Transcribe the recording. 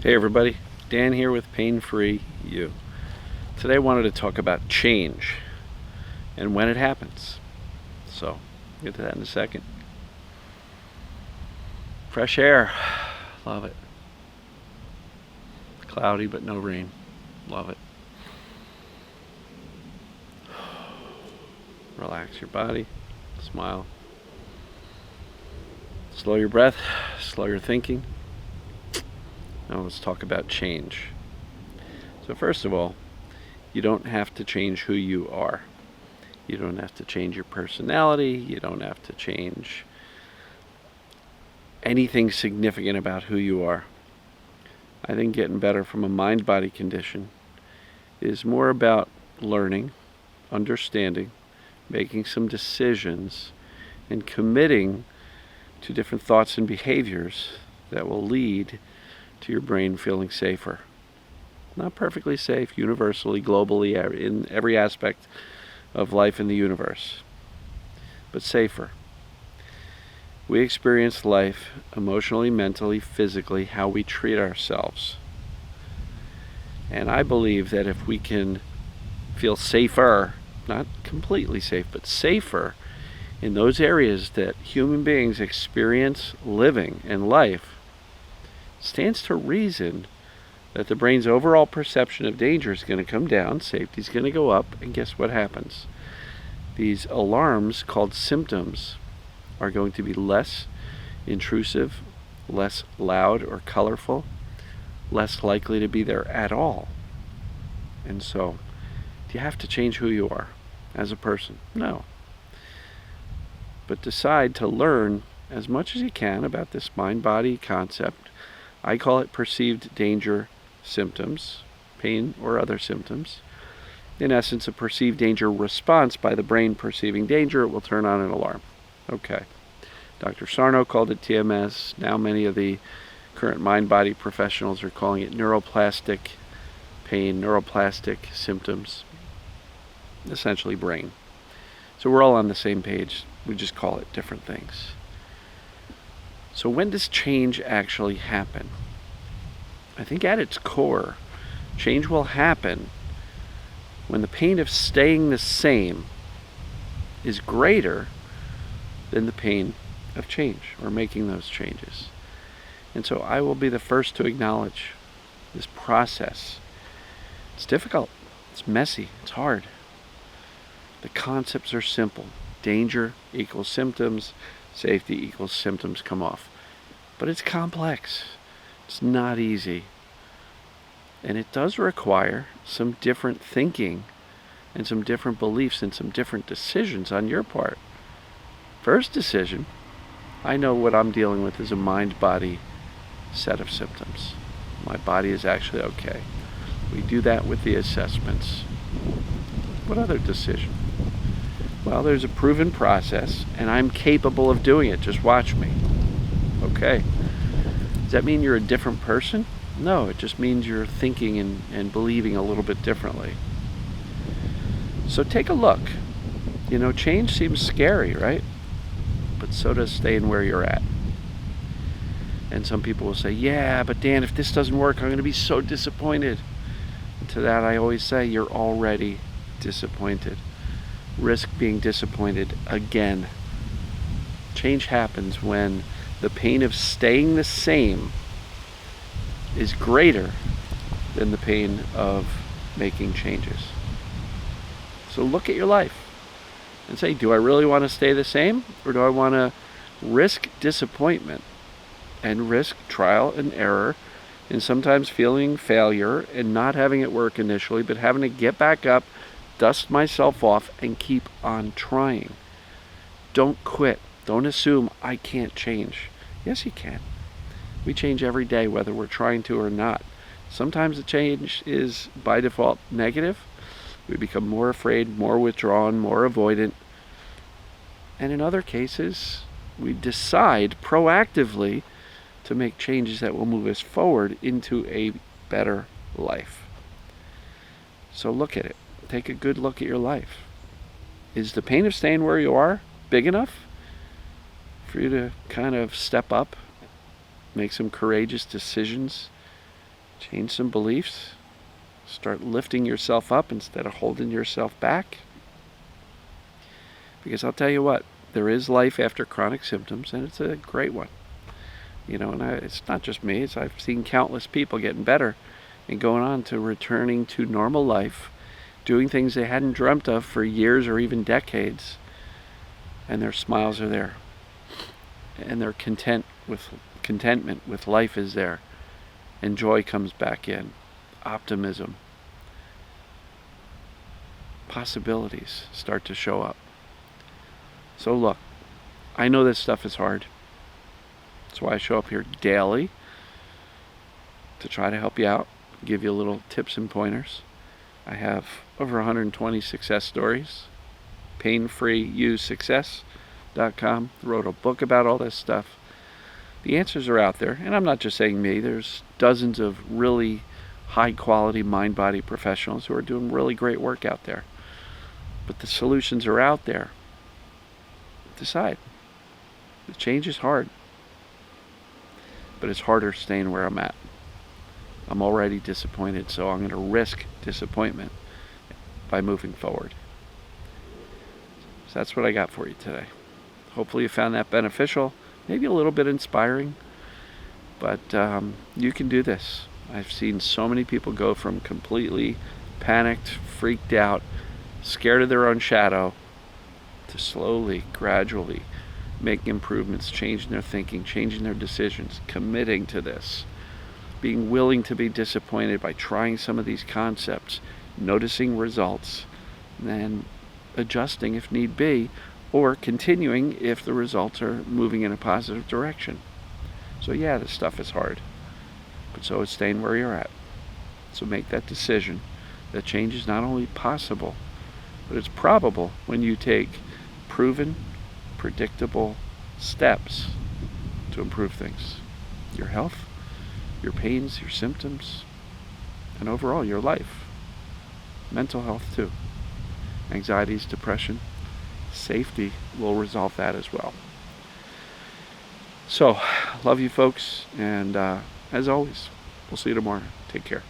Hey everybody, Dan here with Pain Free You. Today I wanted to talk about change and when it happens. So, we'll get to that in a second. Fresh air, love it. Cloudy but no rain, love it. Relax your body, smile. Slow your breath, slow your thinking. Now let's talk about change. So first of all, you don't have to change who you are. You don't have to change your personality. You don't have to change anything significant about who you are. I think getting better from a mind-body condition is more about learning, understanding, making some decisions, and committing to different thoughts and behaviors that will lead to your brain feeling safer. Not perfectly safe, universally, globally, in every aspect of life in the universe, but safer. We experience life emotionally, mentally, physically, how we treat ourselves. And I believe that if we can feel safer, not completely safe, but safer in those areas that human beings experience living and life, stands to reason that the brain's overall perception of danger is going to come down, safety is going to go up, and guess what happens? These alarms called symptoms are going to be less intrusive, less loud or colorful, less likely to be there at all. And so, do you have to change who you are as a person? No. But decide to learn as much as you can about this mind-body concept. I call it perceived danger symptoms, pain or other symptoms. In essence, a perceived danger response by the brain perceiving danger, it will turn on an alarm. Okay. Dr. Sarno called it TMS. Now many of the current mind-body professionals are calling it neuroplastic pain, neuroplastic symptoms, essentially brain. So we're all on the same page. We just call it different things. So when does change actually happen? I think at its core, change will happen when the pain of staying the same is greater than the pain of change or making those changes. And so I will be the first to acknowledge this process. It's difficult, it's messy, it's hard. The concepts are simple. Danger equals symptoms, safety equals symptoms come off. But it's complex. It's not easy. And it does require some different thinking and some different beliefs and some different decisions on your part. First decision, I know what I'm dealing with is a mind-body set of symptoms. My body is actually okay. We do that with the assessments. What other decision? Well, there's a proven process, and I'm capable of doing it. Just watch me. Okay. Does that mean you're a different person? No, it just means you're thinking and believing a little bit differently. So take a look. You know, change seems scary, right? But so does staying where you're at. And some people will say, yeah, but Dan, if this doesn't work, I'm going to be so disappointed. And to that, I always say, you're already disappointed. Risk being disappointed again. Change happens when the pain of staying the same is greater than the pain of making changes. So look at your life and say, do I really want to stay the same, or do I want to risk disappointment and risk trial and error and sometimes feeling failure and not having it work initially, but having to get back up, dust myself off, and keep on trying? Don't quit. Don't assume I can't change. Yes, you can. We change every day, whether we're trying to or not. Sometimes the change is by default negative. We become more afraid, more withdrawn, more avoidant. And in other cases, we decide proactively to make changes that will move us forward into a better life. So look at it. Take a good look at your life. Is the pain of staying where you are big enough for you to kind of step up, make some courageous decisions, Change some beliefs. Start lifting yourself up instead of holding yourself back. Because I'll tell you what, there is life after chronic symptoms, and it's a great one. And it's not just me. I've seen countless people getting better and going on to returning to normal life, doing things they hadn't dreamt of for years or even decades, and their smiles are there, and their contentment with life is there, and joy comes back in, optimism, possibilities start to show up. So look, I know this stuff is hard. That's why I show up here daily to try to help you out, give you little tips and pointers. I have over 120 success stories. PainFreeUSuccess.com. Wrote a book about all this stuff. The answers are out there, and I'm not just saying me. There's dozens of really high-quality mind-body professionals who are doing really great work out there. But the solutions are out there. Decide. The change is hard, but it's harder staying where I'm at. I'm already disappointed, so I'm going to risk disappointment by moving forward. So that's what I got for you today. Hopefully you found that beneficial, maybe a little bit inspiring, but you can do this. I've seen so many people go from completely panicked, freaked out, scared of their own shadow, to slowly, gradually making improvements, changing their thinking, changing their decisions, committing to this, being willing to be disappointed by trying some of these concepts, noticing results, and adjusting if need be, or continuing if the results are moving in a positive direction. So yeah, this stuff is hard, but so is staying where you're at. So make that decision that change is not only possible, but it's probable when you take proven, predictable steps to improve things. Your health, your pains, your symptoms, and overall your life. Mental health too. Anxieties, depression, safety will resolve that as well. So, love you folks, and as always, we'll see you tomorrow. Take care.